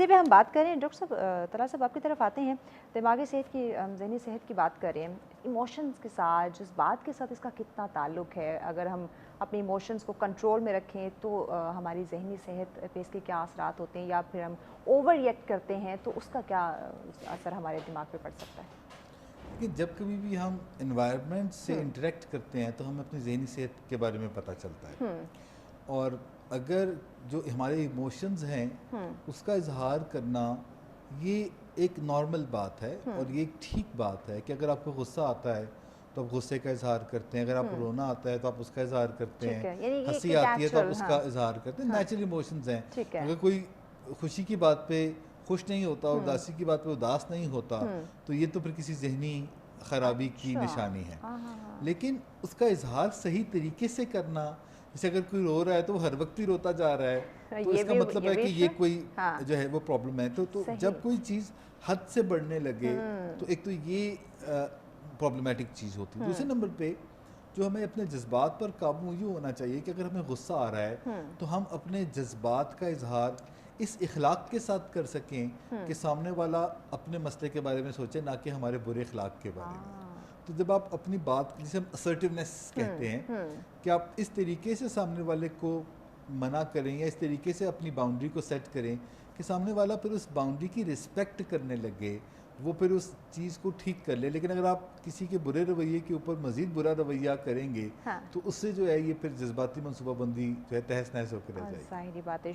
اسی پہ ہم بات کریں ڈاکٹر صاحب، طلحہ صاحب آپ کی طرف آتے ہیں، دماغی صحت کی، ذہنی صحت کی بات کریں، ایموشنز کے ساتھ، جذبات کے ساتھ اس کا کتنا تعلق ہے؟ اگر ہم اپنی ایموشنز کو کنٹرول میں رکھیں تو ہماری ذہنی صحت پہ اس کے کیا اثرات ہوتے ہیں، یا پھر ہم اوور ریئیکٹ کرتے ہیں تو اس کا کیا اثر ہمارے دماغ پہ پڑ سکتا ہے؟ کہ جب کبھی بھی ہم انوائرمنٹ سے انٹریکٹ کرتے ہیں تو ہمیں اپنی ذہنی صحت کے بارے میں پتہ چلتا ہے، اور اگر جو ہمارے ایموشنز ہیں اس کا اظہار کرنا یہ ایک نارمل بات ہے، اور یہ ایک ٹھیک بات ہے کہ اگر آپ کو غصہ آتا ہے تو آپ غصے کا اظہار کرتے ہیں، اگر آپ کو رونا آتا ہے تو آپ اس کا اظہار کرتے ہیں، ٹھیک ہے، یعنی یہ ہنسی ایک آتی ہے تو آپ نیچرل، اس ہاں کا اظہار کرتے ہیں، نیچرل ایموشنز ہیں۔ ٹھیک ہے، اگر کوئی خوشی کی بات پہ خوش نہیں ہوتا اور اداسی کی بات پہ اداس نہیں ہوتا تو یہ تو پھر کسی ذہنی خرابی کی اچھا، نشانی ہے۔ ہاں ہاں ہاں، لیکن اس کا اظہار صحیح طریقے سے کرنا، جیسے اگر کوئی رو رہا ہے تو وہ ہر وقت ہی روتا جا رہا ہے تو اس کا مطلب ہے کہ یہ کوئی ہاں جو ہے وہ پرابلم ہے۔ تو جب صحیح، کوئی چیز حد سے بڑھنے لگے تو ایک تو یہ پرابلمیٹک چیز ہوتی ہے۔ دوسرے نمبر پہ جو ہمیں اپنے جذبات پر قابو یوں ہونا چاہیے کہ اگر ہمیں غصہ آ رہا ہے تو ہم اپنے جذبات کا اظہار اس اخلاق کے ساتھ کر سکیں کہ سامنے والا اپنے مسئلے کے بارے میں سوچے، نہ کہ ہمارے برے اخلاق کے بارے میں۔ تو جب آپ اپنی بات، جسے ہم اسرٹیونیس کہتے ہیں، کہ آپ اس طریقے سے سامنے والے کو منع کریں یا اس طریقے سے اپنی باؤنڈری کو سیٹ کریں کہ سامنے والا پھر اس باؤنڈری کی رسپیکٹ کرنے لگے، وہ پھر اس چیز کو ٹھیک کر لے۔ لیکن اگر آپ کسی کے برے رویے کے اوپر مزید برا رویہ کریں گے تو اس سے جو ہے یہ پھر جذباتی منصوبہ بندی جو ہے تہس نہس ہو کے رہ جائے گی۔ ظاہری بات ہے۔